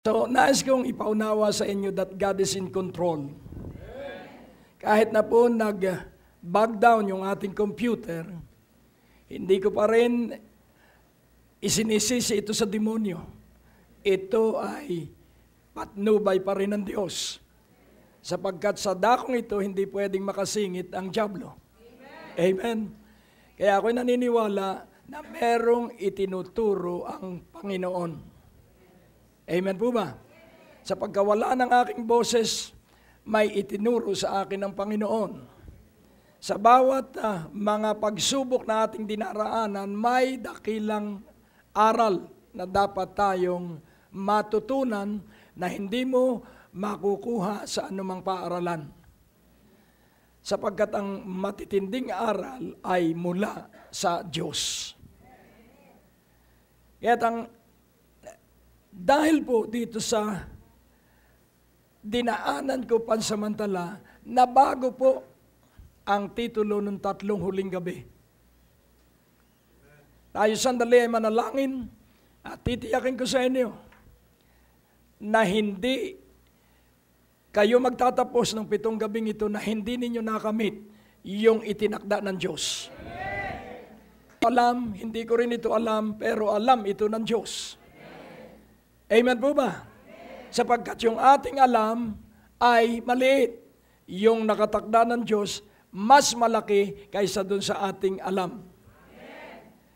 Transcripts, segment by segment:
So, nais kong ipaunawa sa inyo that God is in control. Kahit na po nag-bug down yung ating computer, hindi ko pa rin isinisisi ito sa demonyo. Ito ay patnubay pa rin ng Diyos. Sapagkat sa dakong ito, hindi pwedeng makasingit ang dyablo. Amen. Kaya ako'y naniniwala na merong itinuturo ang Panginoon. Amen po ba? Sa pagkawala ng aking boses, may itinuro sa akin ng Panginoon. Sa bawat mga pagsubok na ating dinaraanan, may dakilang aral na dapat tayong matutunan na hindi mo makukuha sa anumang paaralan. Sapagkat ang matitinding aral ay mula sa Diyos. Kaya dahil po dito sa dinaanan ko pansamantala, nabago po ang titulo ng 3 huling gabi. Tayo sandali ay manalangin at titiyakin ko sa inyo na hindi kayo magtatapos ng 7 gabing ito na hindi ninyo nakamit yung itinakda ng Diyos. Alam, hindi ko rin ito alam, pero alam ito ng Diyos. Amen po ba? Sapagkat yung ating alam ay maliit. Yung nakatakda ng Diyos, mas malaki kaysa dun sa ating alam.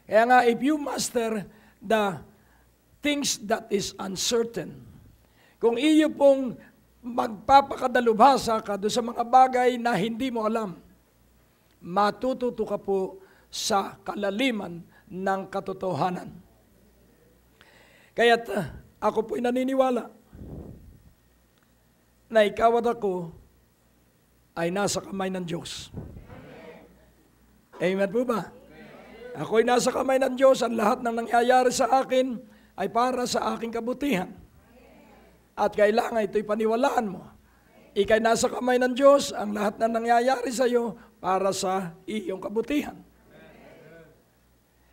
Kaya nga, if you master the things that is uncertain, kung iyo pong magpapakadalubhasa ka doon sa mga bagay na hindi mo alam, matututo ka po sa kalaliman ng katotohanan. Kaya't ako po'y naniniwala na ikaw at ako ay nasa kamay ng Diyos. Amen po ba? Ako'y nasa kamay ng Diyos. Ang lahat ng nangyayari sa akin ay para sa aking kabutihan. At kailangan ito'y paniwalaan mo. Ika'y nasa kamay ng Diyos. Ang lahat ng nangyayari sa iyo para sa iyong kabutihan.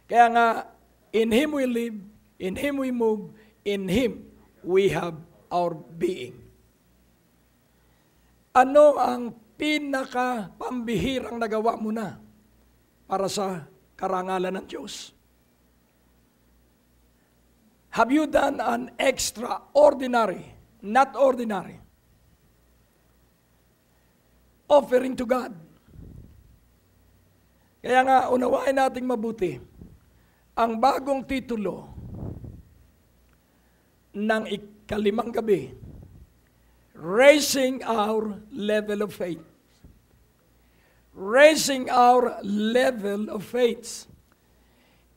Kaya nga, in Him we live, in Him we move, in Him we have our being. Ano ang pinaka-pambihirang nagawa mo na para sa karangalan ng Diyos? Have you done an extraordinary, not ordinary, offering to God? Kaya nga, unawain nating mabuti ang bagong titulo ng 5 gabi, raising our level of faith. Raising our level of faith.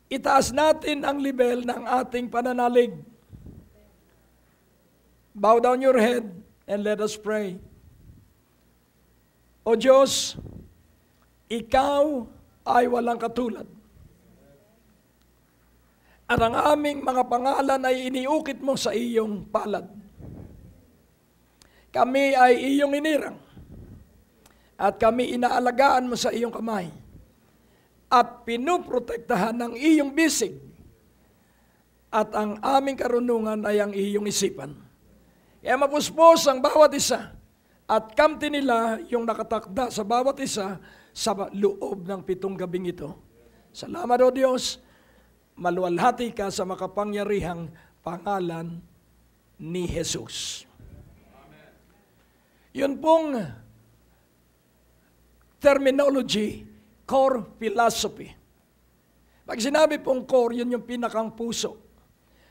Itaas natin ang level ng ating pananalig. Bow down your head and let us pray. O Diyos, Ikaw ay walang katulad. At ang aming mga pangalan ay iniukit mo sa iyong palad. Kami ay iyong inirang. At kami inaalagaan mo sa iyong kamay. At pinuprotektahan ng iyong bisig. At ang aming karunungan ay ang iyong isipan. Kaya mapuspos ang bawat isa. At kamti nila yung nakatakda sa bawat isa sa loob ng 7 gabing ito. Salamat o Diyos. Maluwalhati ka sa makapangyarihang pangalan ni Jesus. Amen. Yun pong terminology, core philosophy. Pag sinabi pong core, yun yung pinakang puso.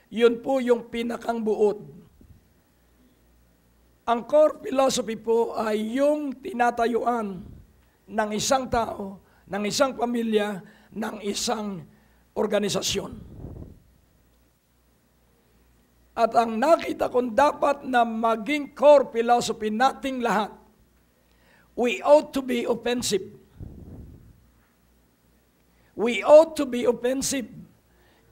Yun po yung pinakang buod. Ang core philosophy po ay yung tinatayuan ng isang tao, ng isang pamilya, ng isang organisasyon. At ang nakita kong dapat na maging core philosophy nating lahat, we ought to be offensive. We ought to be offensive.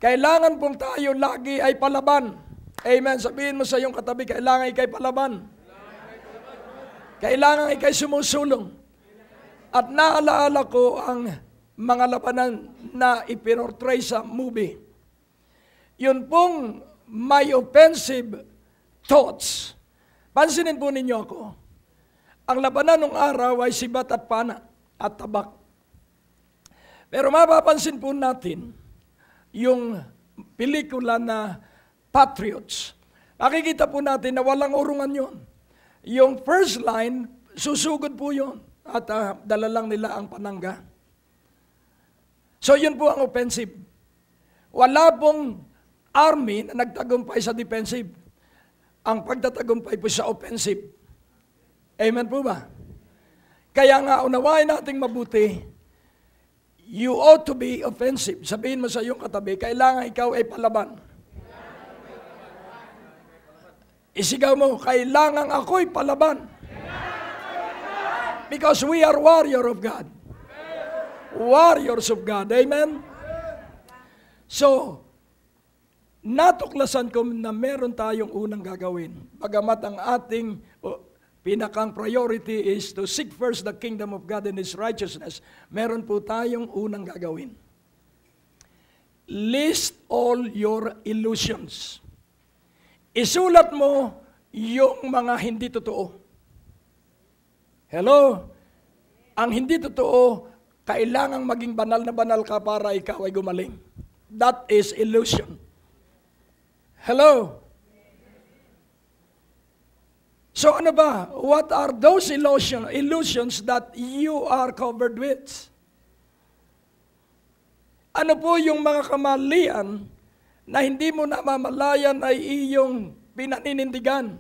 Kailangan pong tayo lagi ay palaban. Amen. Sabihin mo sa iyong katabi, kailangan ikay palaban. Kailangan ikay sumusulong. At naalaala ko ang mga labanan na ipinortray sa movie. Yun pong may offensive thoughts. Pansinin po ninyo ako. Ang labanan ng araw ay sibat at pana at tabak. Pero mapapansin po natin yung pelikula na Patriots. Makikita po natin na walang urungan yun. Yung first line, susugod po yun. At dala lang nila ang panangga. So yun po ang offensive. Wala pong army na nagtagumpay sa defensive. Ang pagtatagumpay po sa offensive. Amen po ba? Kaya nga, unawain nating mabuti, you ought to be offensive. Sabihin mo sa iyong katabi, kailangan ikaw ay palaban. Isigaw mo, kailangan ako'y palaban. Because we are warrior of God. Warriors of God. Amen? So, natuklasan ko na meron tayong unang gagawin. Bagamat ang ating pinakang priority is to seek first the kingdom of God and His righteousness, meron po tayong unang gagawin. List all your illusions. Isulat mo yung mga hindi totoo. Hello? Ang hindi totoo, kailangang maging banal na banal ka para ikaw ay gumaling. That is illusion. Hello? So ano ba? What are those illusions that you are covered with? Ano po yung mga kamalian na hindi mo namamalayan ay iyong pinaninindigan?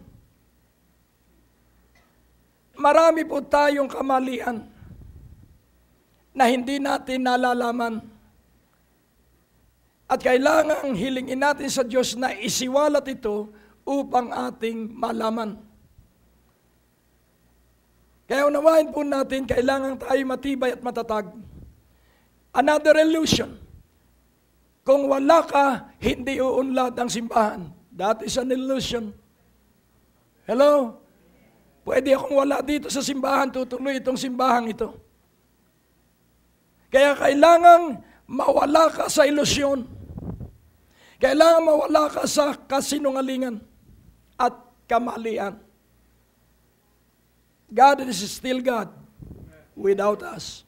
Marami po tayong kamalian na hindi natin nalalaman. At kailangang hilingin natin sa Diyos na isiwalat ito upang ating malaman. Kaya unawain po natin, kailangan tayo matibay at matatag. Another illusion. Kung wala ka, hindi uunlad ang simbahan. That is an illusion. Hello? Pwede akong wala dito sa simbahan, tutuloy itong simbahan ito. Kaya kailangang mawala ka sa ilusyon. Kailangan mawala ka sa kasinungalingan at kamalian. God is still God without us.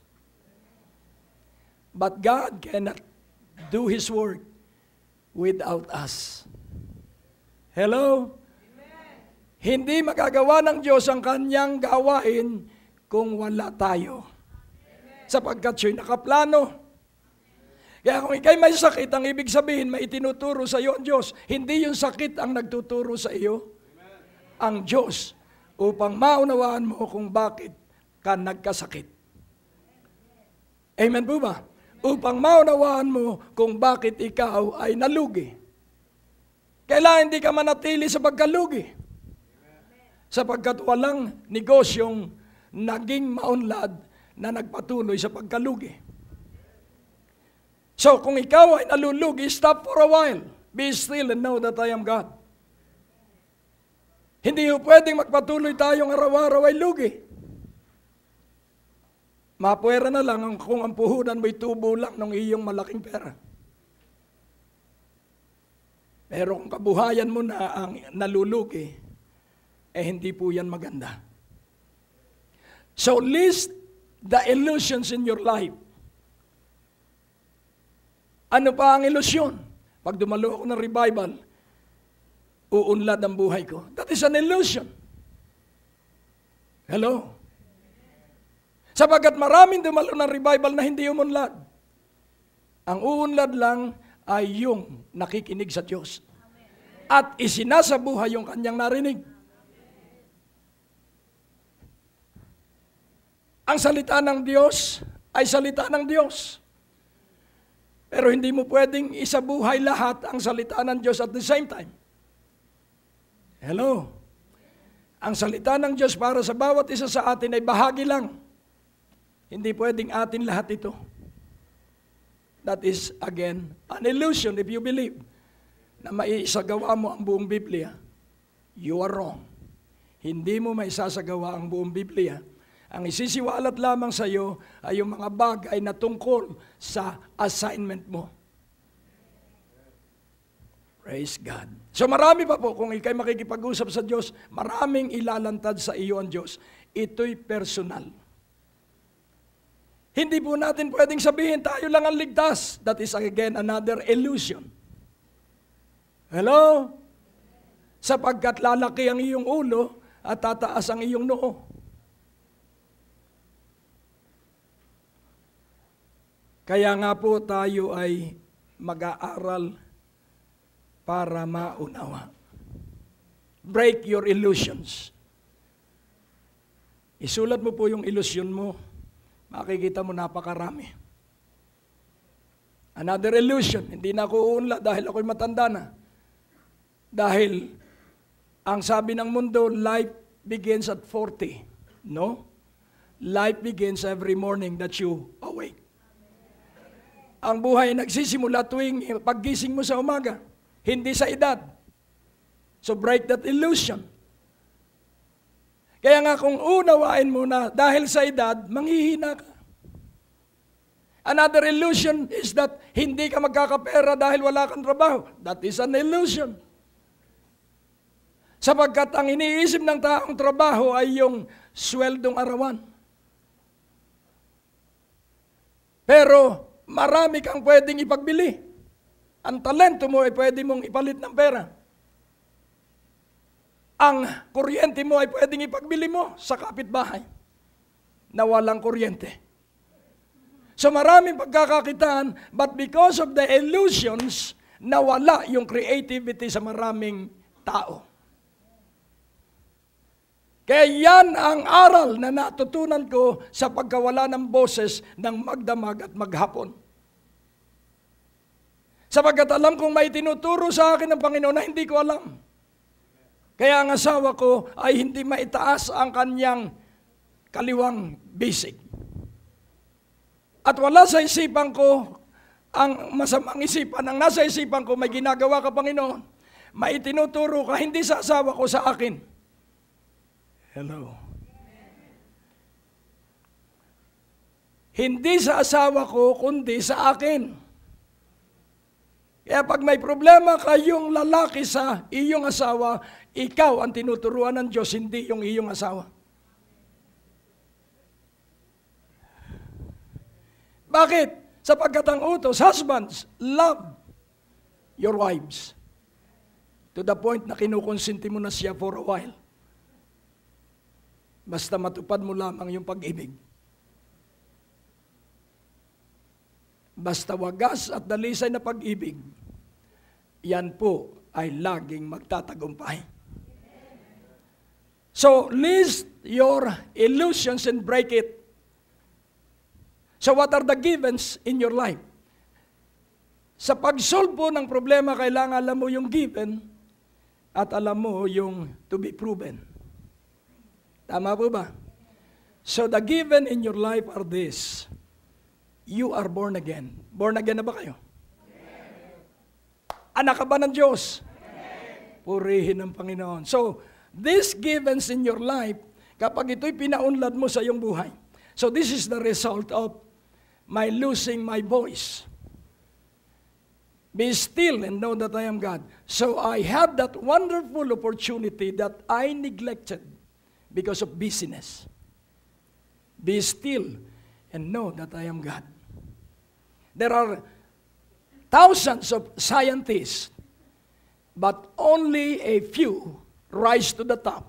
But God cannot do His work without us. Hello? Hindi magagawa ng Diyos ang kanyang gawain kung wala tayo. Sapagkat siya'y nakaplano. Kaya kung ikay may sakit, ang ibig sabihin, may itinuturo sa iyo ang Diyos. Hindi yung sakit ang nagtuturo sa iyo. Ang Diyos, upang maunawaan mo kung bakit ka nagkasakit. Amen po ba? Upang maunawaan mo kung bakit ikaw ay nalugi. Kailangan hindi ka manatili sa pagkalugi. Sapagkat walang negosyong naging maunlad na nagpatuloy sa pagkalugi. So, kung ikaw ay nalulugi, stop for a while. Be still and know that I am God. Hindi pwedeng magpatuloy tayong araw-araw ay lugi. Mapwera na lang kung ang puhunan mo'y tubo lang ng iyong malaking pera. Pero kung kabuhayan mo na ang nalulugi, hindi po yan maganda. So list the illusions in your life. Ano pa ang ilusyon? Pag dumalo ako ng revival, uunlad ang buhay ko. That is an illusion. Hello? Sapagkat maraming dumalo ng revival na hindi umunlad. Ang uunlad lang ay yung nakikinig sa Diyos. At isinasabuhay yung kanyang narinig. Ang salita ng Diyos ay salita ng Diyos. Pero hindi mo pwedeng isabuhay lahat ang salita ng Diyos at the same time. Hello? Ang salita ng Diyos para sa bawat isa sa atin ay bahagi lang. Hindi pwedeng atin lahat ito. That is, again, an illusion if you believe na maisagawa mo ang buong Biblia. You are wrong. Hindi mo maisasagawa ang buong Biblia. Ang isisiwalat lamang sa iyo ay yung mga bagay na tungkol sa assignment mo. Praise God. So marami pa po, kung ikay makikipag-usap sa Diyos, maraming ilalantad sa iyo ang Diyos. Ito'y personal. Hindi po natin pwedeng sabihin, tayo lang ang ligtas. That is again another illusion. Hello? Sapagkat lalaki ang iyong ulo at tataas ang iyong noo. Kaya nga po tayo ay mag-aaral para maunawa. Break your illusions. Isulat mo po yung illusion mo. Makikita mo napakarami. Another illusion. Hindi na ako uunlad dahil ako'y matanda na. Dahil ang sabi ng mundo, life begins at 40. No? Life begins every morning that you awake. Ang buhay ay nagsisimula tuwing paggising mo sa umaga. Hindi sa edad. So break that illusion. Kaya nga kung unawain mo na dahil sa edad, manghihina ka. Another illusion is that hindi ka magkakapera dahil wala kang trabaho. That is an illusion. Sapagkat ang iniisip ng taong trabaho ay yung sweldong arawan. Pero marami kang pwedeng ipagbili. Ang talento mo ay pwede mong ipalit ng pera. Ang kuryente mo ay pwedeng ipagbili mo sa kapitbahay na walang kuryente. So maraming pagkakakitaan, but because of the illusions, nawala yung creativity sa maraming tao. Kaya yan ang aral na natutunan ko sa pagkawala ng boses ng magdamag at maghapon. Sapagkat alam kong may tinuturo sa akin ng Panginoon na hindi ko alam. Kaya ang asawa ko ay hindi maitaas ang kanyang kaliwang bisig. At wala sa isipan ko ang masamang isipan. Ang nasa isipan ko, may ginagawa ka, Panginoon. May tinuturo ka, hindi sa asawa ko, sa akin. Hello. Hindi sa asawa ko, kundi sa akin. Kaya pag may problema kayong lalaki sa iyong asawa, ikaw ang tinuturuan ng Diyos, hindi yung iyong asawa. Bakit? Sapagkat ang utos, husbands, love your wives. To the point na kinukonsinti mo na siya for a while. Basta matupad mo lamang yung pag-ibig. Basta wagas at dalisay na pag-ibig, yan po ay laging magtatagumpay. So, list your illusions and break it. So, what are the givens in your life? Sa pag-solve po ng problema, kailangan alam mo yung given at alam mo yung to be proven. Tama po ba? So, the given in your life are this. You are born again. Born again na ba kayo? Anak ka ba ng Diyos? Purihin ng Panginoon. So, these givens in your life, kapag ito'y pinaunlad mo sa iyong buhay. So, this is the result of my losing my voice. Be still and know that I am God. So, I had that wonderful opportunity that I neglected because of busyness. Be still and know that I am God. There are thousands of scientists, but only a few rise to the top.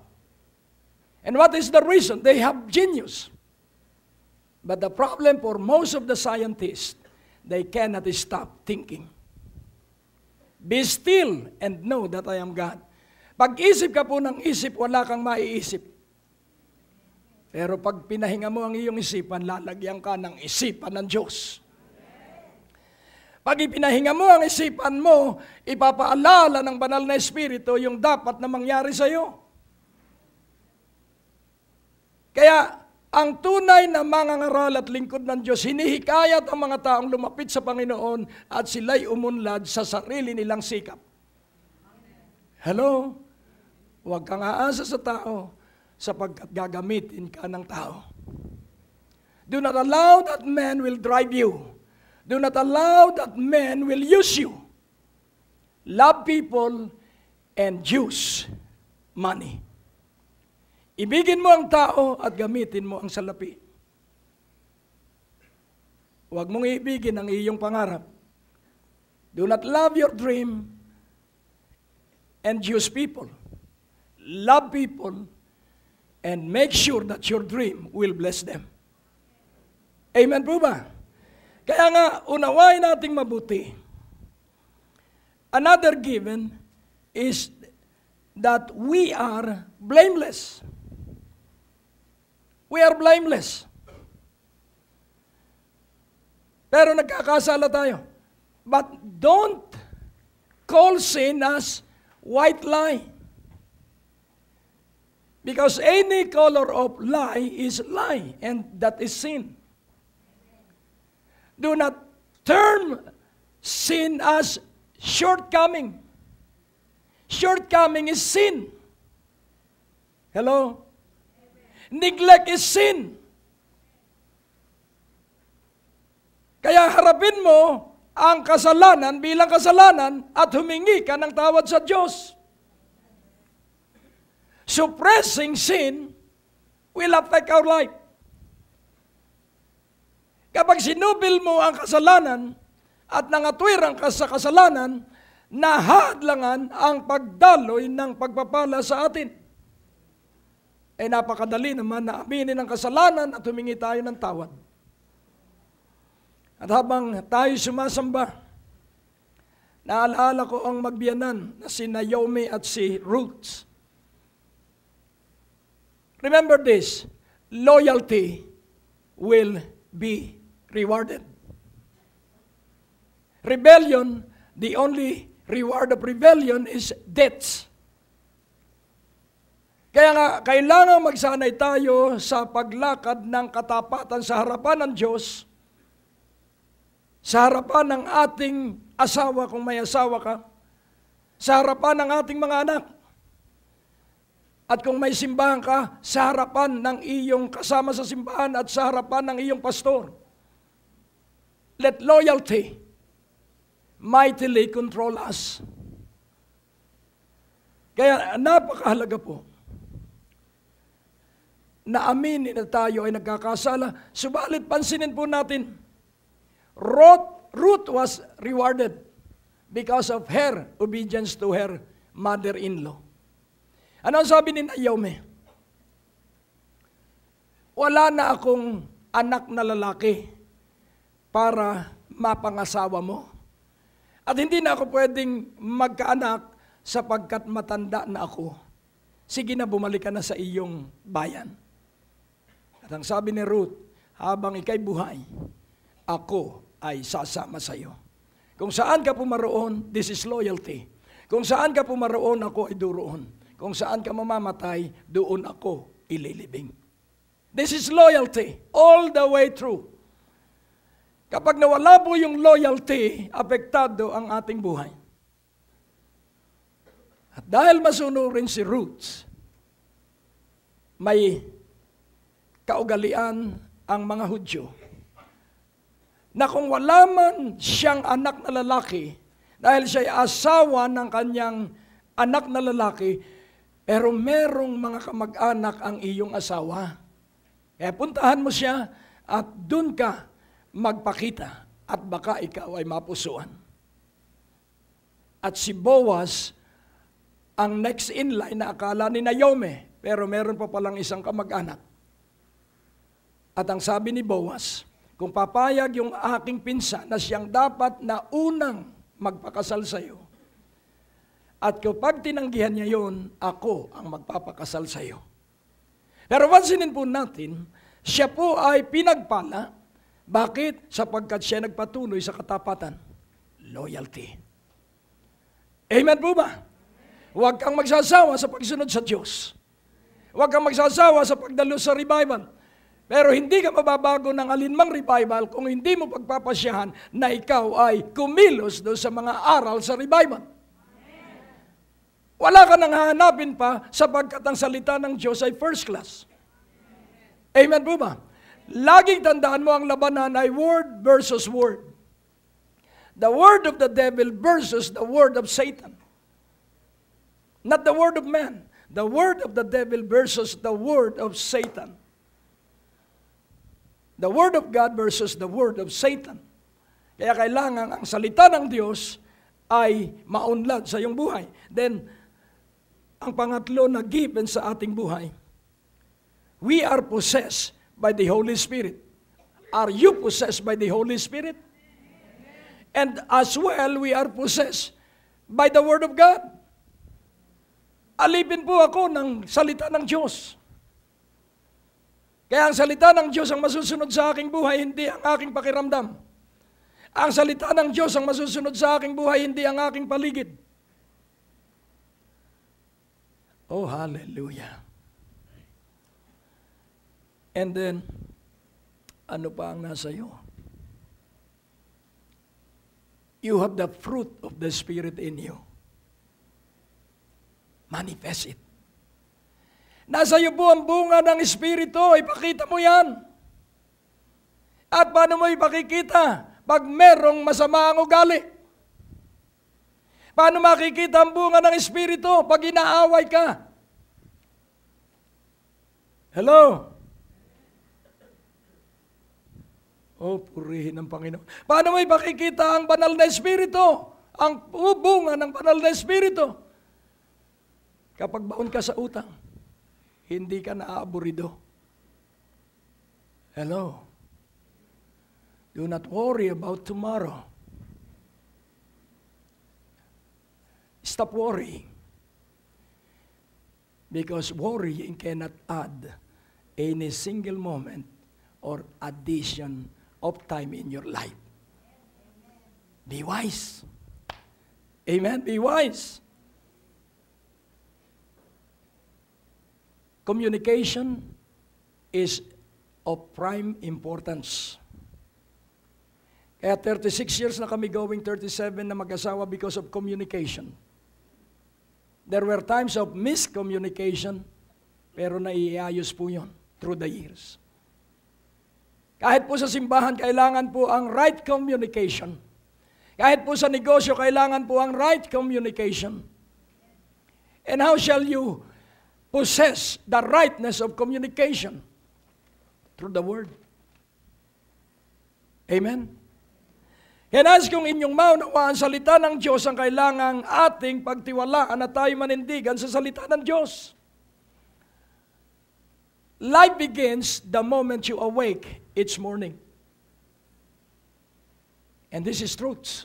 And what is the reason? They have genius. But the problem for most of the scientists, they cannot stop thinking. Be still and know that I am God. Pag-isip ka po ng isip, wala kang maiisip. Pero pag pinahinga mo ang iyong isipan, lalagyan ka ng isipan ng Diyos. Pag ipinahinga mo ang isipan mo, ipapaalala ng banal na Espiritu yung dapat na mangyari sa iyo. Kaya, ang tunay na mangangaral at lingkod ng Diyos, hinihikayat ang mga taong lumapit sa Panginoon at sila'y umunlad sa sarili nilang sikap. Hello? Huwag kang aasa sa tao sapagkat gagamitin ka ng tao. Do not allow that man will drive you. Do not allow that man will use you. love people, and use money. Ibigin mo ang tao at gamitin mo ang salapi. Huwag mong ibigin ang iyong pangarap. Do not love your dream and use people. Love people and make sure that your dream will bless them. Amen po ba? Kaya nga, unawain nating mabuti. Another given is that we are blameless. We are blameless. Pero nagkakasala tayo. But don't call sin as white lie. Because any color of lie is lie, and that is sin. Do not term sin as shortcoming. Shortcoming is sin. Hello? Neglect is sin. Kaya harapin mo ang kasalanan bilang kasalanan at humingi ka ng tawad sa Diyos. Suppressing sin will affect our life. Kapag sinubil mo ang kasalanan at nangatwiran ka sa kasalanan, nahadlangan ang pagdaloy ng pagpapala sa atin. Eh napakadali naman na aminin ang kasalanan at humingi tayo ng tawad. At habang tayo sumasamba, naalala ko ang magbiyanan na si Naomi at si Ruth. Remember this, loyalty will be rewarded. Rebellion, the only reward of rebellion is debts. Kaya nga, kailangan magsanay tayo sa paglakad ng katapatan sa harapan ng Diyos, sa harapan ng ating asawa kung may asawa ka, sa harapan ng ating mga anak, at kung may simbahan ka, sa harapan ng iyong kasama sa simbahan at sa harapan ng iyong pastor. Let loyalty mightily control us. Kaya napakahalaga po na aminin na tayo ay nagkakasala. Subalit pansinin po natin, Ruth was rewarded because of her obedience to her mother-in-law. Ano ang sabi ni Naomi? Wala na akong anak na lalaki para mapangasawa mo. At hindi na ako pwedeng magkaanak sapagkat matanda na ako. Sige na, bumalik ka na sa iyong bayan. At ang sabi ni Ruth, habang ika'y buhay, ako ay sasama sa iyo. Kung saan ka pumaroon, this is loyalty. Kung saan ka pumaroon, ako ay duroon. Kung saan ka mamamatay, doon ako ililibing. This is loyalty all the way through. Kapag nawala po yung loyalty, apektado ang ating buhay. At dahil masunurin si Ruth, may kaugalian ang mga Hudyo na kung wala man siyang anak na lalaki, dahil siya'y asawa ng kanyang anak na lalaki, pero merong mga kamag-anak ang iyong asawa. Kaya puntahan mo siya at dun ka magpakita at baka ikaw ay mapusuan. At si Boaz, ang next in line na akala ni Naomi, pero meron pa palang isang kamag-anak. At ang sabi ni Boaz, kung papayag yung aking pinsan na siyang dapat na unang magpakasal sa iyo, at kapag tinanggihan niya yon, ako ang magpapakasal sa iyo. Pero pansinin po natin, siya po ay pinagpala. Bakit? Sapagkat siya nagpatuloy sa katapatan. Loyalty. Amen po ba? Huwag kang magsasawa sa pagsunod sa Diyos. Huwag kang magsasawa sa pagdalo sa revival. Pero hindi ka mababago ng alinmang revival kung hindi mo pagpapasyahan na ikaw ay kumilos doon sa mga aral sa revival. Wala ka nang hahanapin pa sapagkat ang salita ng Diyos ay first class. Amen po ba? Laging tandaan mo ang labanan ay word versus word. The word of the devil versus the word of Satan. Not the word of man. The word of the devil versus the word of Satan. The word of God versus the word of Satan. Kaya kailangan ang salita ng Diyos ay maunlad sa iyong buhay. Then, ang pangatlo na given sa ating buhay, we are possessed by the Holy Spirit. Are you possessed by the Holy Spirit? And as well, we are possessed by the Word of God. Alipin po ako ng salita ng Diyos. Kaya ang salita ng Diyos ang masusunod sa aking buhay, hindi ang aking pakiramdam. Ang salita ng Diyos ang masusunod sa aking buhay, hindi ang aking paligid. Oh, hallelujah. And then, ano pa ang nasa iyo? You have the fruit of the Spirit in you. Manifest it. Nasa iyo po ang bunga ng Espiritu, ipakita mo yan. At paano mo ipakikita? Pag merong masama ang ugali. Paano makikita ang bunga ng Espiritu? Pag inaaway ka. Hello? Oh, purihin ng Panginoon. Paano mo ipakikita ang banal na Espiritu? Ang bunga ng banal na Espiritu. Kapag baon ka sa utang, hindi ka naaaburido. Hello? Do not worry about tomorrow. Stop worrying. Because worrying cannot add any single moment or addition of time in your life. Be wise. Amen? Be wise. Communication is of prime importance. Kaya 36 years na kami going 37 na mag-asawa because of communication. There were times of miscommunication, pero naiayos po yun through the years. Kahit po sa simbahan, kailangan po ang right communication. Kahit po sa negosyo, kailangan po ang right communication. And how shall you possess the rightness of communication? Through the Word. Amen? Yan as kung inyong maunawaan salita ng Diyos ang kailangang ating pagtiwalaan na tayo manindigan sa salita ng Diyos. Life begins the moment you awake each morning. And this is truth.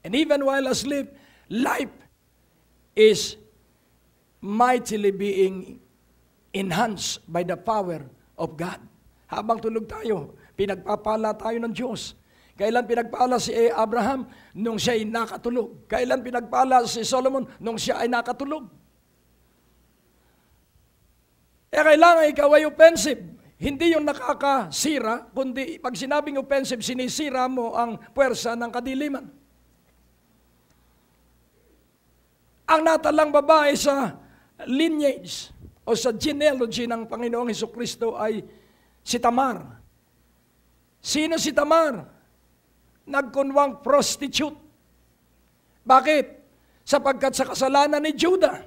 And even while asleep, life is mightily being enhanced by the power of God. Habang tulog tayo, pinagpapala tayo ng Diyos. Kailan pinagpala si Abraham? Nung siya ay nakatulog. Kailan pinagpala si Solomon? Nung siya ay nakatulog. Kailangan ikaw ay offensive. Hindi yung nakakasira, kundi pag sinabing offensive, sinisira mo ang puwersa ng kadiliman. Ang natalang babae sa lineage o sa genealogy ng Panginoong Hesukristo ay si Tamar. Sino si Tamar? Nagkunwang prostitute. Bakit? Sapagkat sa kasalanan ni Judah,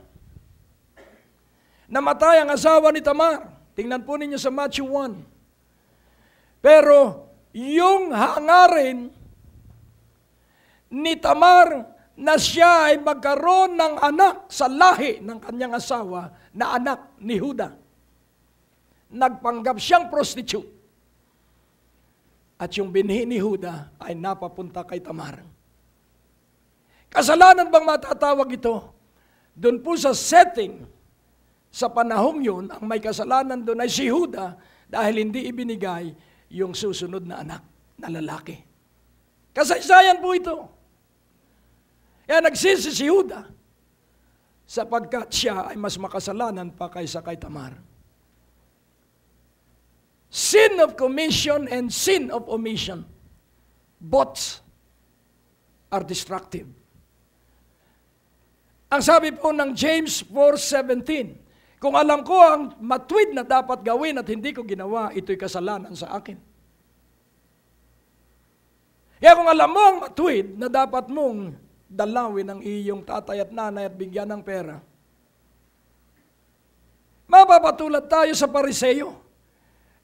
namatay ang asawa ni Tamar. Tingnan po ninyo sa Matthew 1. Pero yung hangarin ni Tamar na siya ay magkaroon ng anak sa lahi ng kanyang asawa na anak ni Judah. Nagpanggap siyang prostitute. At yung binhi ni Judah ay napapunta kay Tamar. Kasalanan bang matatawag ito? Doon po sa setting, sa panahong yun, ang may kasalanan doon ay si Judah dahil hindi ibinigay yung susunod na anak na lalaki. Kasaysayan po ito. Kaya nagsisi si Judah sapagkat siya ay mas makasalanan pa kaysa kay Tamar. Sin of commission and sin of omission, both are destructive. Ang sabi po ng James 4:17, kung alam ko ang matuwid na dapat gawin at hindi ko ginawa, ito'y kasalanan sa akin. Kaya kung alam mo ang matuwid na dapat mong dalawin ang iyong tatay at nanay at bigyan ng pera, mapapatulad tayo sa Pariseo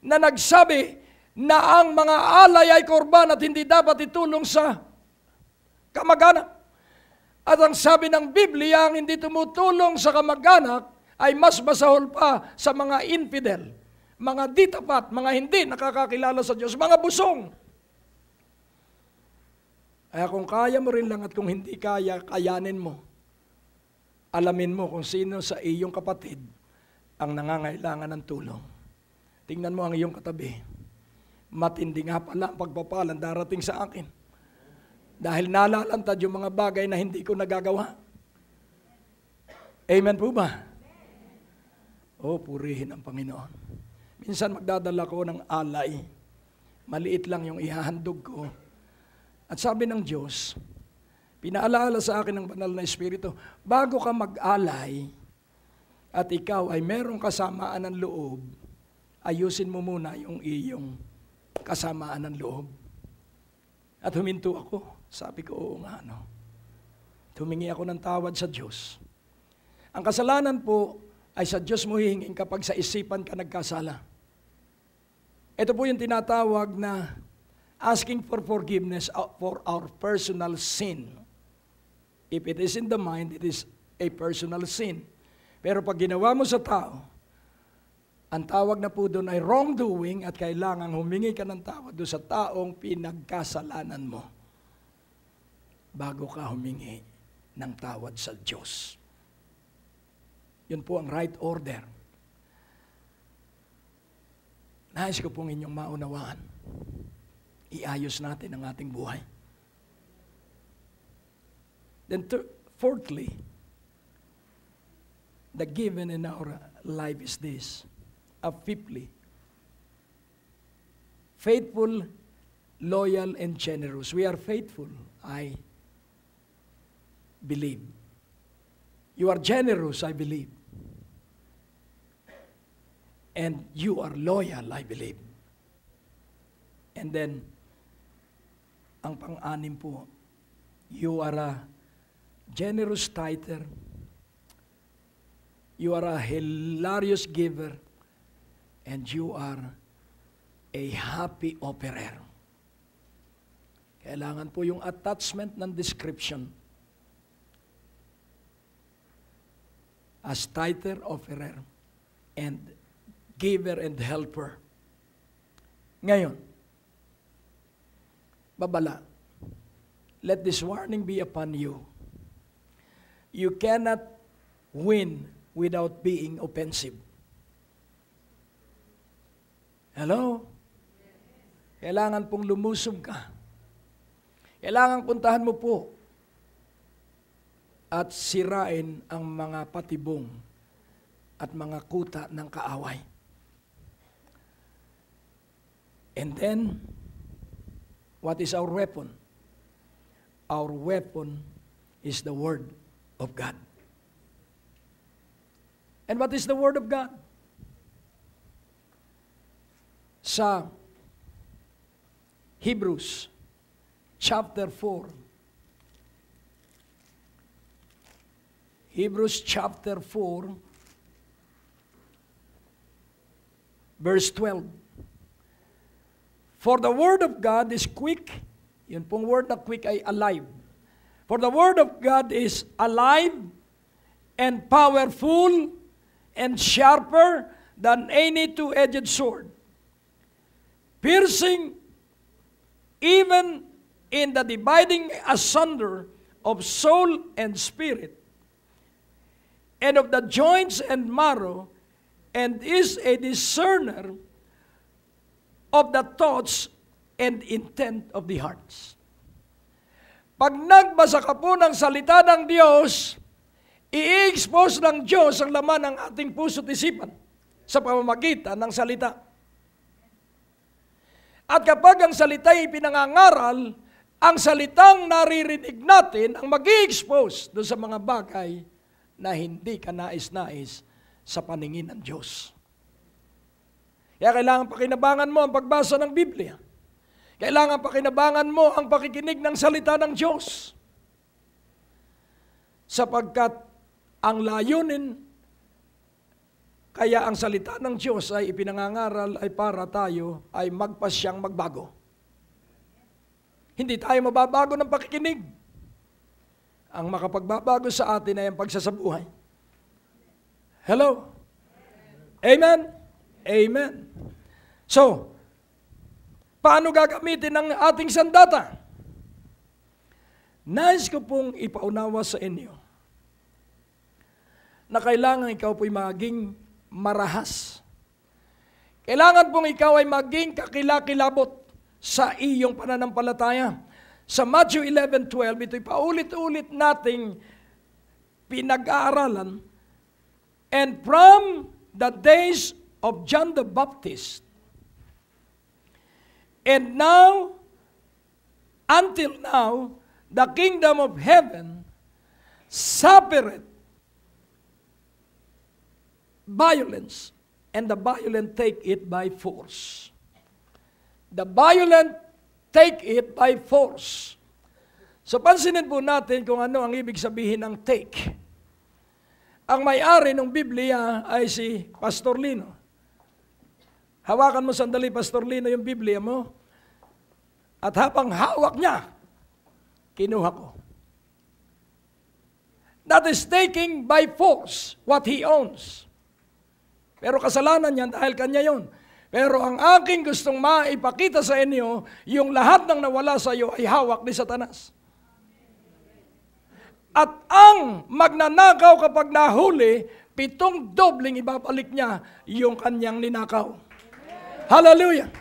na nagsabi na ang mga alay ay korban at hindi dapat itulong sa kamag-anak. At ang sabi ng Biblia, ang hindi tumutulong sa kamag-anak ay mas masahol pa sa mga infidel, mga di tapat, mga hindi nakakakilala sa Diyos, mga busong. Kaya kung kaya mo rin lang at kung hindi kaya, kayanin mo. Alamin mo kung sino sa iyong kapatid ang nangangailangan ng tulong. Tingnan mo ang iyong katabi. Matindi nga pala ang pagpapalan darating sa akin. Dahil nalalantad yung mga bagay na hindi ko nagagawa. Amen po ba? Oh, purihin ang Panginoon. Minsan magdadala ko ng alay. Maliit lang yung ihahandog ko. At sabi ng Diyos, pinaalala sa akin ng banal na Espiritu, bago ka mag-alay at ikaw ay merong kasamaan ng loob, ayusin mo muna yung iyong kasamaan ng loob. At huminto ako. Sabi ko, oo nga, no? Humingi ako ng tawad sa Diyos. Ang kasalanan po ay sa Diyos mo hihingin kapag sa isipan ka nagkasala. Ito po yung tinatawag na asking for forgiveness for our personal sin. If it is in the mind, it is a personal sin. Pero pag ginawa mo sa tao, ang tawag na po doon ay wrongdoing at kailangan humingi ka ng tawad doon sa taong pinagkasalanan mo bago ka humingi ng tawad sa Diyos. Yun po ang right order. Nais ko pong inyong maunawaan. Iayos natin ang ating buhay. Then fourthly, the given in our life is this. Fifthly, faithful, loyal, and generous. We are faithful, I believe. You are generous, I believe. And you are loyal, I believe. And then, ang pang-anim po, you are a generous tither, you are a hilarious giver, and you are a happy offerer. Kailangan po yung attachment ng description. As tither, offerer, and giver and helper. Ngayon, babala, let this warning be upon you. You cannot win without being offensive. Hello? Kailangan pong lumusob ka. Kailangan puntahan mo po at sirain ang mga patibong at mga kuta ng kaaway. And then, what is our weapon? Our weapon is the Word of God. And what is the Word of God? Sa Hebrews chapter 4. Hebrews chapter 4, verse 12. For the word of God is quick. Yun pong word na quick ay alive. For the word of God is alive and powerful and sharper than any two-edged sword, piercing even in the dividing asunder of soul and spirit, and of the joints and marrow, and is a discerner of the thoughts and intent of the hearts. Pag nagbasa ka po ng salita ng Diyos, i-expose ng Diyos ang laman ng ating puso't isipan sa pamamagitan ng salita. At kapag ang salita ay pinangangaral, ang salitang naririnig natin ang mag-i-expose doon sa mga bagay na hindi ka nais-nais sa paningin ng Diyos. Kaya kailangan pakinabangan mo ang pagbasa ng Biblia. Kailangan pakinabangan mo ang pakikinig ng salita ng Diyos. Sapagkat ang layunin, kaya ang salita ng Diyos ay ipinangangaral ay para tayo ay magpasyang magbago. Hindi tayo mababago ng pakikinig. Ang makapagbabago sa atin ay ang pagsasabuhay. Hello? Amen? Amen. So, paano gagamitin ang ating sandata? Nais ko pong ipaunawa sa inyo na kailangan ikaw po'y maging marahas. Kailangan pong ikaw ay maging kakilakilabot sa iyong pananampalataya. Sa Matthew 11:12, ito'y paulit-ulit nating pinag-aaralan. And from the days of John the Baptist, and now, until now, the kingdom of heaven suffereth violence, and the violent take it by force. The violent take it by force. So pansinin po natin kung ano ang ibig sabihin ng take. Ang may-ari ng Biblia ay si Pastor Lino. Hawakan mo sandali, Pastor Lino, yung Biblia mo. At habang hawak niya, kinuha ko. That is taking by force what he owns. Pero kasalanan niya dahil kanya yon. Pero ang aking gustong maipakita sa inyo, yung lahat ng nawala sa iyo ay hawak ni Satanas. At ang magnanakaw kapag nahuli, 7 dobling ibabalik niya yung kanyang ninakaw. Hallelujah!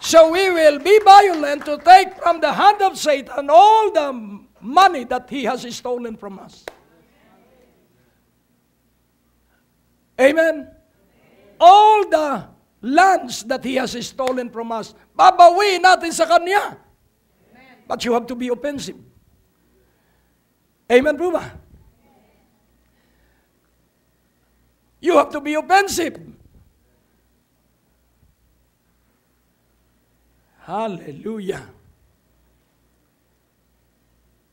So we will be violent to take from the hand of Satan all the money that he has stolen from us. Amen? All the lands that he has stolen from us, babawiin natin sa kanya. But you have to be offensive. Amen po ba? You have to be offensive. Hallelujah.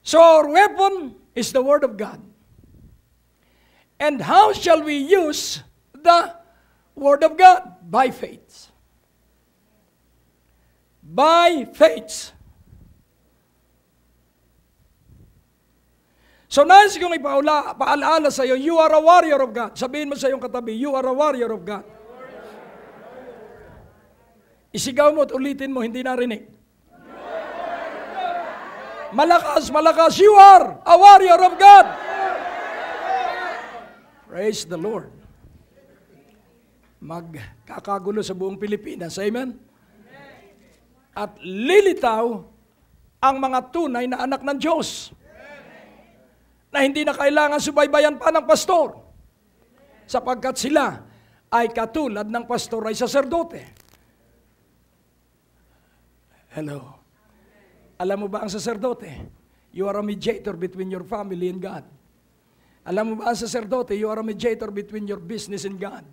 So our weapon is the Word of God. And how shall we use the Word of God? By faith. By faith. So nais kong paalaala sa iyo, you are a warrior of God. Sabihin mo sa iyong katabi, you are a warrior of God. Isigaw mo at ulitin mo, hindi narinig. Malakas, malakas, you are a warrior of God. Praise the Lord. Magkakagulo sa buong Pilipinas. Amen? At lilitaw ang mga tunay na anak ng Diyos na hindi na kailangan subaybayan pa ng pastor sapagkat sila ay katulad ng pastor ay saserdote. Hello. Alam mo ba ang saserdote? You are a mediator between your family and God. Alam mo ba ang saserdote? You are a mediator between your business and God.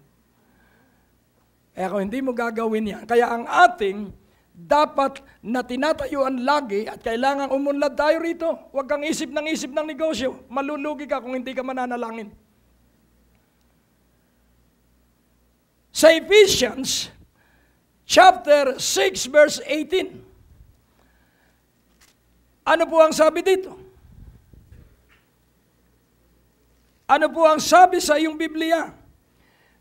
Kaya kung hindi mo gagawin yan, kaya ang ating dapat na tinatayuan lagi at kailangan umunlad tayo rito. Huwag kang isip ng negosyo. Malulugi ka kung hindi ka mananalangin. Sa Ephesians chapter 6 verse 18. Ano po ang sabi dito? Ano po ang sabi sa iyong Biblia?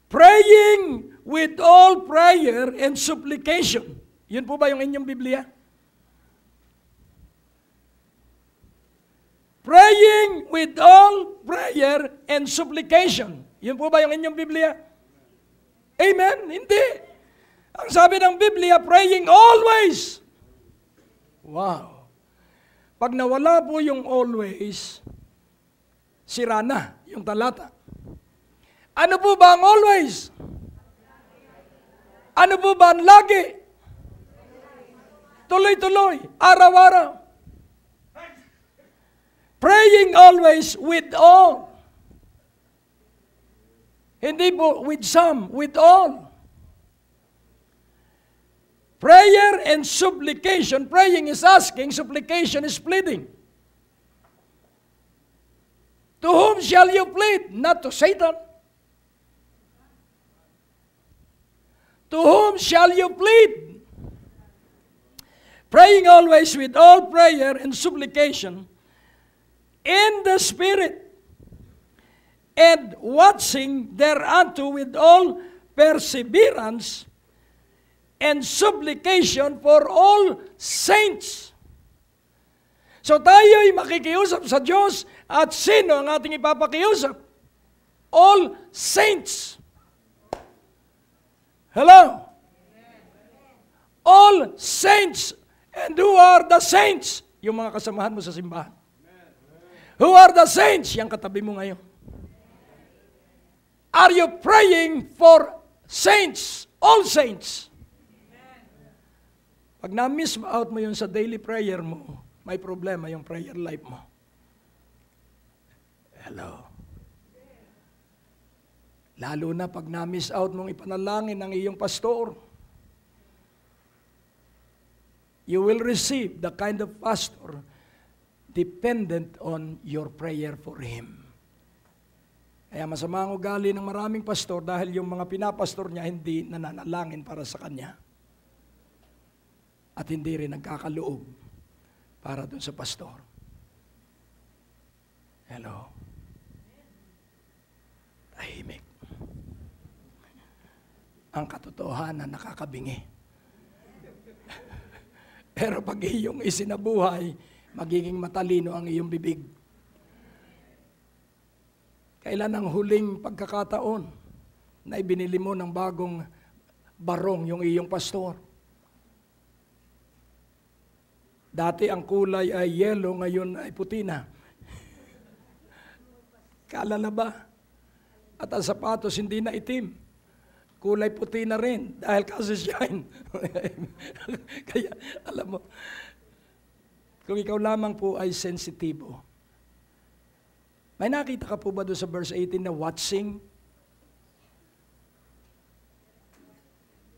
Praying with all prayer and supplication. Yun po ba yung inyong Biblia? Praying with all prayer and supplication. Yun po ba yung inyong Biblia? Amen? Hindi. Ang sabi ng Biblia, praying always. Wow. Pag nawala po yung always, sira na yung talata. Ano po ba ang always? Ano po ba ang lagi? Tuloy-tuloy, araw-araw. Praying always with all. Hindi po with some, with all. Prayer and supplication. Praying is asking, supplication is pleading. To whom shall you plead? Not to Satan. To whom shall you plead? Praying always with all prayer and supplication in the Spirit, and watching thereunto with all perseverance and supplication for all saints. So tayo'y makikiusap sa Diyos, at sino ang ating ipapakiusap? All saints. Hello? All saints. And who are the saints? Yung mga kasamahan mo sa simbahan. Who are the saints? Yang katabi mo ngayon. Are you praying for saints? All saints. Pag na-miss out mo yun sa daily prayer mo, may problema yung prayer life mo. Hello. Lalo na pag na-miss out mong ipanalangin ng iyong pastor, you will receive the kind of pastor dependent on your prayer for him. Kaya masama ang ugali ng maraming pastor dahil yung mga pinapastor niya hindi nananalangin para sa kanya. At hindi rin nagkakaloob para dun sa pastor. Hello. Tahimik. Ang katotohanan nakakabingi. Pero pag iyong isinabuhay, magiging matalino ang iyong bibig. Kailan ang huling pagkakataon na ibinili mo ng bagong barong yung iyong pastor? Dati ang kulay ay yellow, ngayon ay puti na. Kaalala ba? At ang sapatos hindi na itim. Kulay puti na rin dahil kasi shine. Kaya alam mo, kung ikaw lamang po ay sensitibo. May nakita ka po ba doon sa verse 18 na watching?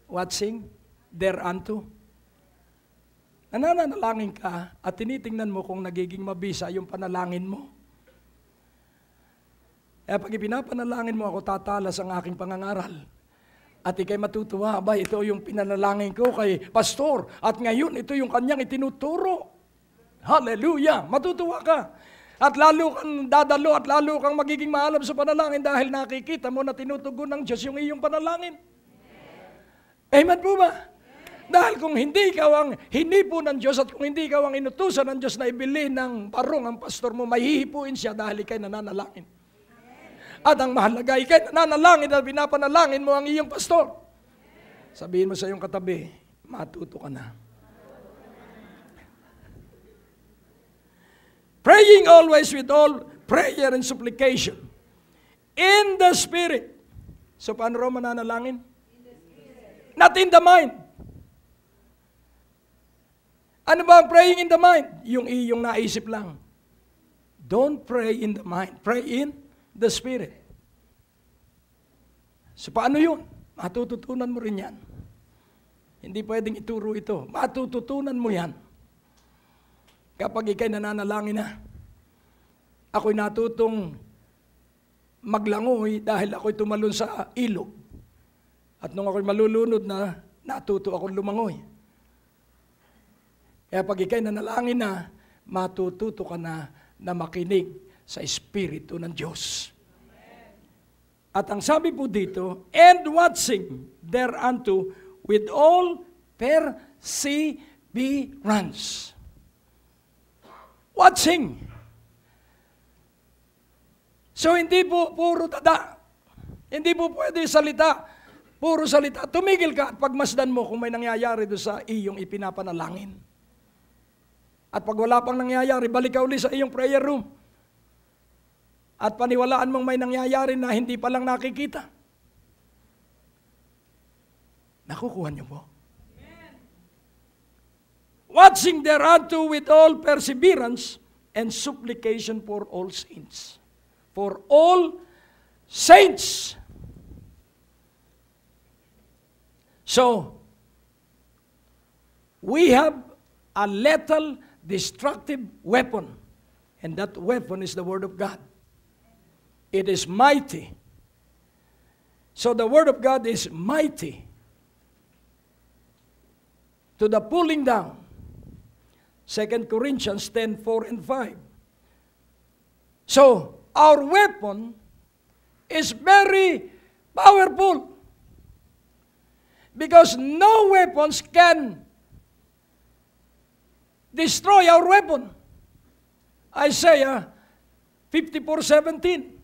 Watching thereunto. Nananalangin ka at tinitingnan mo kung nagiging mabisa yung panalangin mo. Kaya pag ipinapanalangin mo ako, tatalas ang aking pangangaral. At ikay matutuwa, ito yung pinanalangin ko kay pastor. At ngayon, ito yung kanyang itinuturo. Hallelujah! Matutuwa ka. At lalo kang dadalo at lalo kang magiging maalam sa panalangin dahil nakikita mo na tinutugon ng Diyos yung iyong panalangin. Amen po ba? Dahil kung hindi ikaw ang hinipo ng Diyos at kung hindi ikaw ang inutusan ng Diyos na ibili ng barong ang pastor mo, mahihipuin siya dahil ikay nananalangin. At ang mahalaga, ikay nananalangin at pinapanalangin mo ang iyong pastor. Sabihin mo sa iyong katabi, matuto ka na. Praying always with all prayer and supplication in the Spirit. So paano raw mananalangin? Not in the mind. Ano ba ang praying in the mind? Yung iyong naisip lang. Don't pray in the mind. Pray in the Spirit. So paano yun? Matututunan mo rin yan. Hindi pwedeng ituro ito. Matututunan mo yan. Kapag ikay nananalangin na, ako'y natutong maglangoy dahil ako'y tumalon sa ilog. At nung ako'y malulunod na, natuto akong lumangoy. Kaya pag ikay nanalangin na, matututo ka na makinig sa Espiritu ng Diyos. At ang sabi po dito, and watching thereunto with all perseverance. Watching. So hindi po puro tada. Hindi po pwede salita. Puro salita. Tumigil ka at pagmasdan mo kung may nangyayari doon sa iyong ipinapanalangin. At pag wala pang nangyayari, balik ka uli sa iyong prayer room. At paniwalaan mong may nangyayari na hindi pa lang nakikita. Nakukuha niyo po? Watching thereunto with all perseverance and supplication for all saints. For all saints. So, We have a lethal, destructive weapon. And that weapon is the Word of God. It is mighty. So the Word of God is mighty to the pulling down. 2 Corinthians 10:4 and 5. So, our weapon is very powerful. Because no weapons can destroy our weapon. Isaiah 54:17.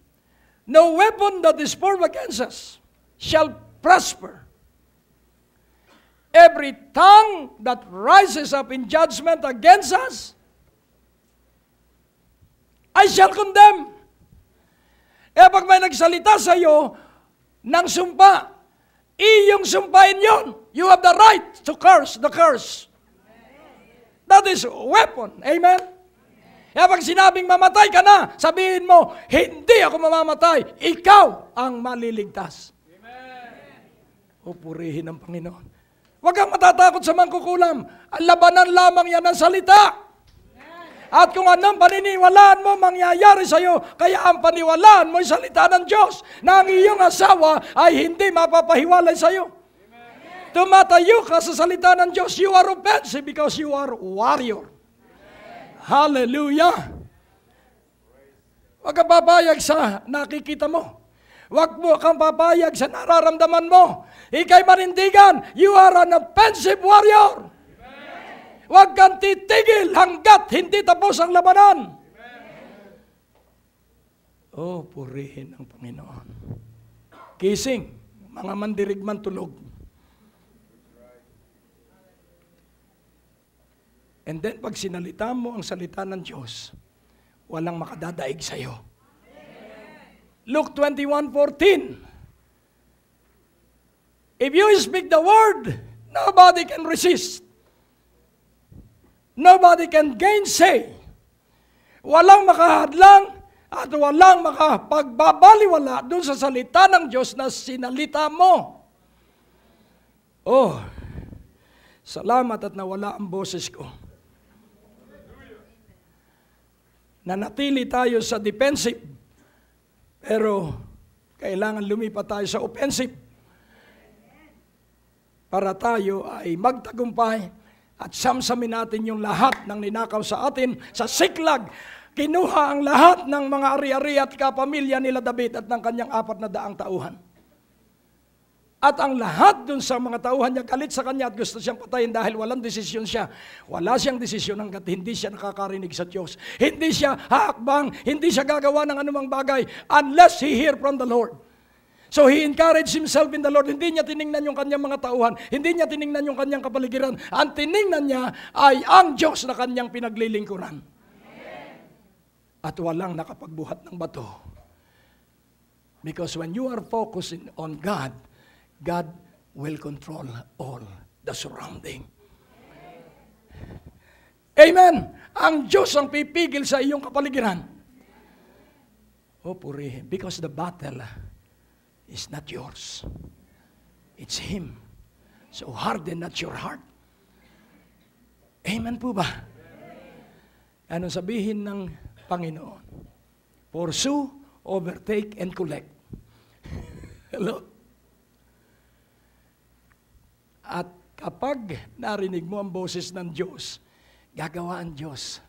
No weapon that is formed against us shall prosper. Every tongue that rises up in judgment against us, I shall condemn. Pag may nagsalita sa iyo ng sumpa, iyong sumpain yon. You have the right to curse the curse. That is weapon. Amen? Pag sinabing mamatay ka na, sabihin mo, hindi ako mamamatay. Ikaw ang maliligtas. O purihin ng Panginoon. Huwag kang matatakot sa mangkukulam. Ang labanan lamang yan ng salita. At kung anong paniniwalaan mo, mangyayari sa iyo. Kaya ang paniwalaan mo ay salita ng Diyos na ang iyong asawa ay hindi mapapahiwalay sa iyo. Tumatayo ka sa salita ng Diyos. You are offensive because you are warrior. Hallelujah! Huwag kang papayag sa nakikita mo. Huwag mo kang papayag sa nararamdaman mo. Ika'y manindigan. You are an offensive warrior. Huwag kang titigil hanggat hindi tapos ang labanan. Oh, purihin ang Panginoon. Kising, mga mandirigman tulog. And then, pag sinalita mo ang salita ng Diyos, walang makadadaig sa iyo. Luke 21:14. If you speak the word, nobody can resist. Nobody can gainsay. Walang makahadlang at walang makapagbabaliwala doon sa salita ng Diyos na sinalita mo. Oh, salamat at nawala ang boses ko. Nanatili tayo sa defensive, pero kailangan lumipat tayo sa offensive para tayo ay magtagumpay at samsamin natin yung lahat ng ninakaw sa atin sa Siklag. Kinuha ang lahat ng mga ari-ari at kapamilya nila David at ng kanyang 400 tauhan. At ang lahat dun sa mga tauhan niya galit sa kanya at gusto siyang patayin dahil walang desisyon siya. Wala siyang desisyon hanggat hindi siya nakakarinig sa Diyos. Hindi siya haakbang, hindi siya gagawa ng anumang bagay unless he hear from the Lord. So he encouraged himself in the Lord. Hindi niya tiningnan yung kanyang mga tauhan. Hindi niya tiningnan yung kanyang kapaligiran. Ang tiningnan niya ay ang Diyos na kanyang pinaglilingkuran. At walang nakapagbuhat ng bato. Because when you are focusing on God, God will control all the surrounding. Amen! Ang Diyos ang pipigil sa iyong kapaligiran. Oh, purihin. Because the battle is not yours. It's Him. So harden not your heart. Amen po ba? Anong sabihin ng Panginoon? Pursue, overtake, and collect. Hello? At kapag narinig mo ang boses ng Diyos, gagawa ang Diyos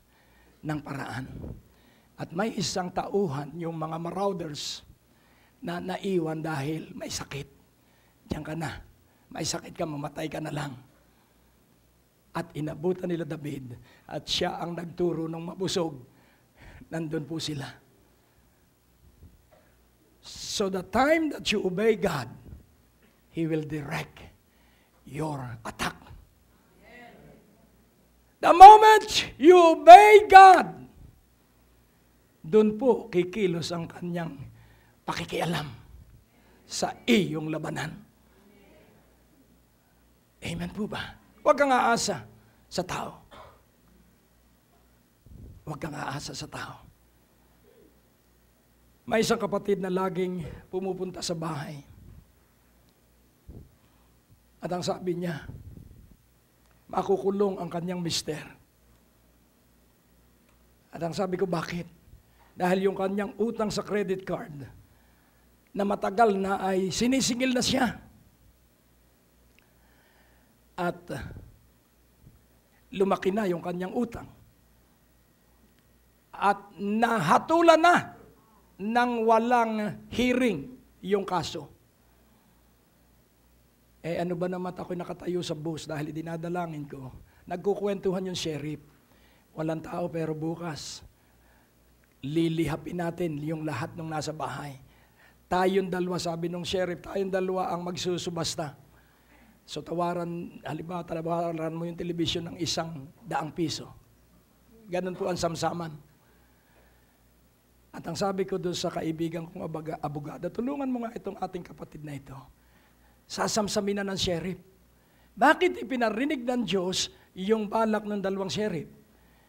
ng paraan. At may isang tauhan, yung mga marauders, na naiwan dahil may sakit. Diyan ka na. May sakit ka, mamatay ka na lang. At inabutan nila David, at siya ang nagturo ng mabusog. Nandun po sila. So the time that you obey God, He will direct your attack. The moment you obey God, doon po kikilos ang kanyang pakikialam sa iyong labanan. Amen po ba? Huwag kang aasa sa tao. Huwag kang aasa sa tao. May isang kapatid na laging pumupunta sa bahay. At ang sabi niya, makukulong ang kanyang mister. At ang sabi ko, bakit? Dahil yung kanyang utang sa credit card na matagal na ay sinisingil na siya. At lumaki na yung kanyang utang. At nahatulan na ng walang hearing yung kaso. Ano ba naman ako'y nakatayo sa bus dahil dinadalangin ko. Nagkukwentuhan yung sheriff. Walang tao pero bukas, lilihapin natin yung lahat ng nasa bahay. Tayong dalawa, sabi ng sheriff, tayong dalawa ang magsusubasta. So halimbawa, tawaran mo yung television ng 100 piso. Ganun po ang samsaman. At ang sabi ko doon sa kaibigan kong abogado, tulungan mo nga itong ating kapatid na ito. Sasamsamin na ng sheriff. Bakit ipinarinig ng Diyos yung balak ng dalawang sheriff?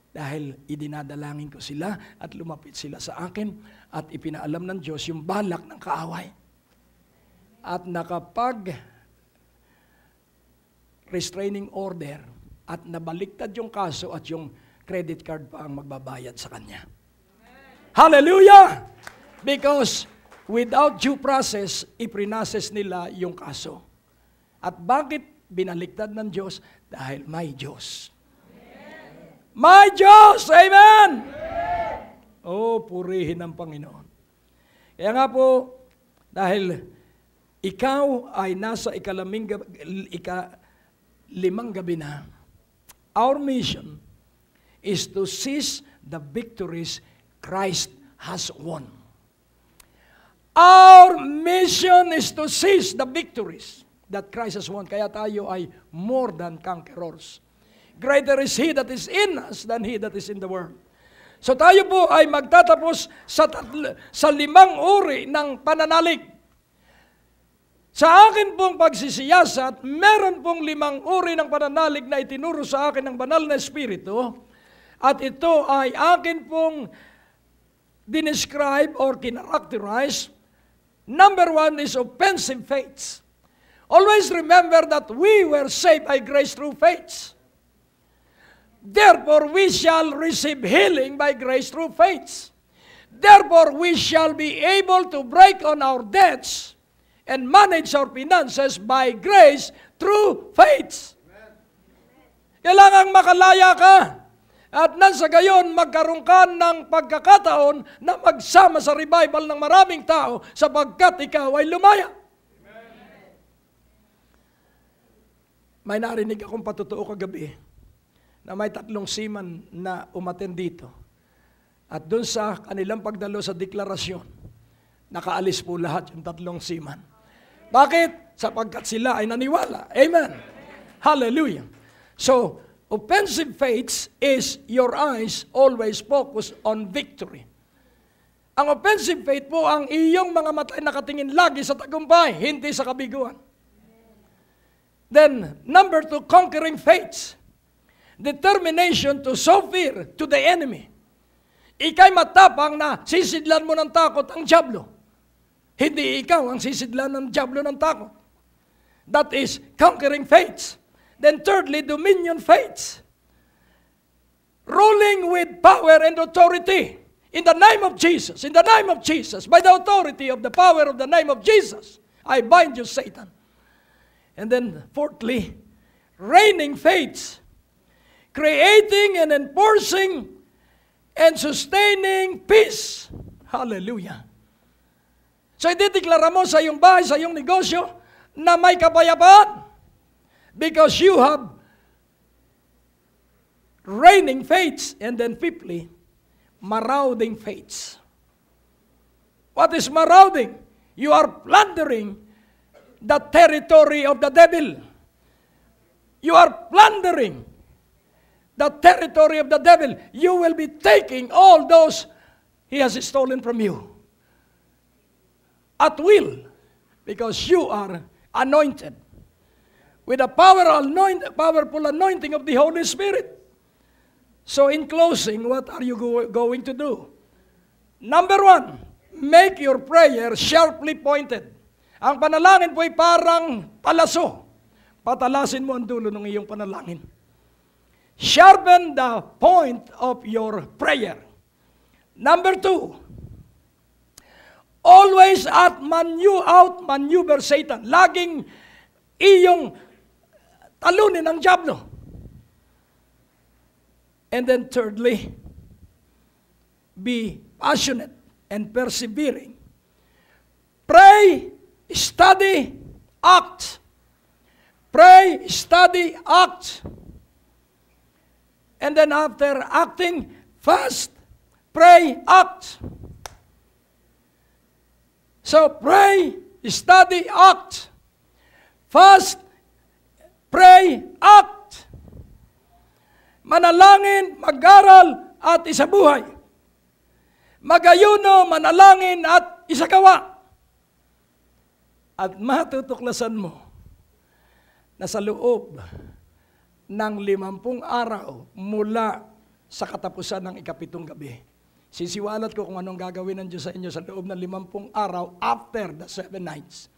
Dahil idinadalangin ko sila at lumapit sila sa akin at ipinaalam ng Diyos yung balak ng kaaway. At nakapag restraining order at nabaliktad yung kaso at yung credit card pa ang magbabayad sa kanya. Hallelujah! Because without due process, iprinases nila yung kaso. At bakit binaliktad ng Diyos? Dahil may Diyos. May Diyos! Amen! Oh, purihin ang Panginoon. Kaya nga po, dahil ikaw ay nasa ikalimang gabi na, our mission is to seize the victories Christ has won. Our mission is to seize the victories that Christ has won. Kaya tayo ay more than conquerors. Greater is He that is in us than he that is in the world. So tayo po ay magtatapos sa 5 uri ng pananalig. Sa akin pong pagsisiyasat, meron pong 5 uri ng pananalig na itinuro sa akin ng banal na Espiritu. At ito ay akin pong dinescribe or kinaracterize. Number 1 is offensive faith. Always remember that we were saved by grace through faith. Therefore, we shall receive healing by grace through faith. Therefore, we shall be able to break on our debts and manage our finances by grace through faith. Kailangang makalaya ka. At nang sa gayon, magkaroon ka ng pagkakataon na magsama sa revival ng maraming tao sapagkat ikaw ay lumaya. Amen. May narinig akong patotoo kagabi na may 3 seaman na umattend dito. At doon sa kanilang pagdalo sa deklarasyon, nakaalis po lahat yung 3 seaman. Bakit? Sapagkat sila ay naniwala. Amen. Hallelujah. So, offensive faith is your eyes always focused on victory. Ang offensive faith po ang iyong mga mata ay nakatingin lagi sa tagumpay, hindi sa kabiguan. Then, number 2, conquering faith. Determination to sow fear to the enemy. Ika'y matapang na sisidlan mo ng takot ang dyablo. Hindi ikaw ang sisidlan ng dyablo ng takot. That is conquering faith. Then thirdly, dominion faith. Ruling with power and authority. In the name of Jesus, in the name of Jesus, by the authority of the power of the name of Jesus, I bind you, Satan. And then fourthly, reigning faith. Creating and enforcing and sustaining peace. Hallelujah. So, idideklara mo sa iyong bahay, sa iyong negosyo, na may kapayapaan. Because you have reigning faiths. And then fifthly, marauding faiths. What is marauding? You are plundering the territory of the devil. You are plundering the territory of the devil. You will be taking all those he has stolen from you. At will. Because you are anointed with the powerful anointing of the Holy Spirit. So in closing, what are you going to do? Number 1, make your prayer sharply pointed. Ang panalangin po ay parang palaso. Patalasin mo ang dulo ng iyong panalangin. Sharpen the point of your prayer. Number 2, always outmaneuver Satan. Laging iyong talunin ang diablo. And then thirdly, be passionate and persevering. Pray, study, act. Pray, study, act. And then after acting, fast, pray, act. So pray, study, act. Fast, pray, act. Manalangin, mag-aral, at isabuhay. Magayuno, manalangin, at isagawa. At matutuklasan mo na sa loob ng 50 araw mula sa katapusan ng 7 gabi. Sisiwalat ko kung anong gagawin ng Diyos sa inyo sa loob ng 50 araw after the 7 nights.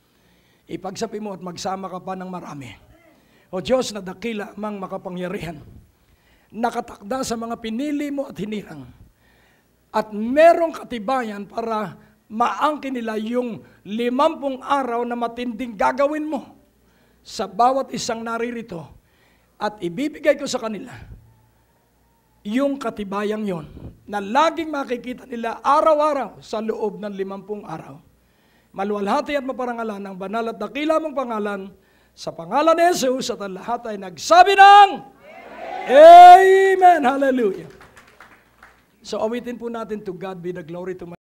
Ipagsabi mo at magsama ka pa ng marami. O Diyos na dakila mang makapangyarihan, nakatakda sa mga pinili mo at hinirang. At merong katibayan para maangkin nila yung 50 araw na matinding gagawin mo sa bawat isang naririto. At ibibigay ko sa kanila yung katibayang yon na laging makikita nila araw-araw sa loob ng 50 araw. Maluwalhati at maparangalan ang banal at dakila mong pangalan, sa pangalan ni Jesus at ang lahat ay nagsabi ng Amen! Hallelujah! So awitin po natin, to God be the glory, to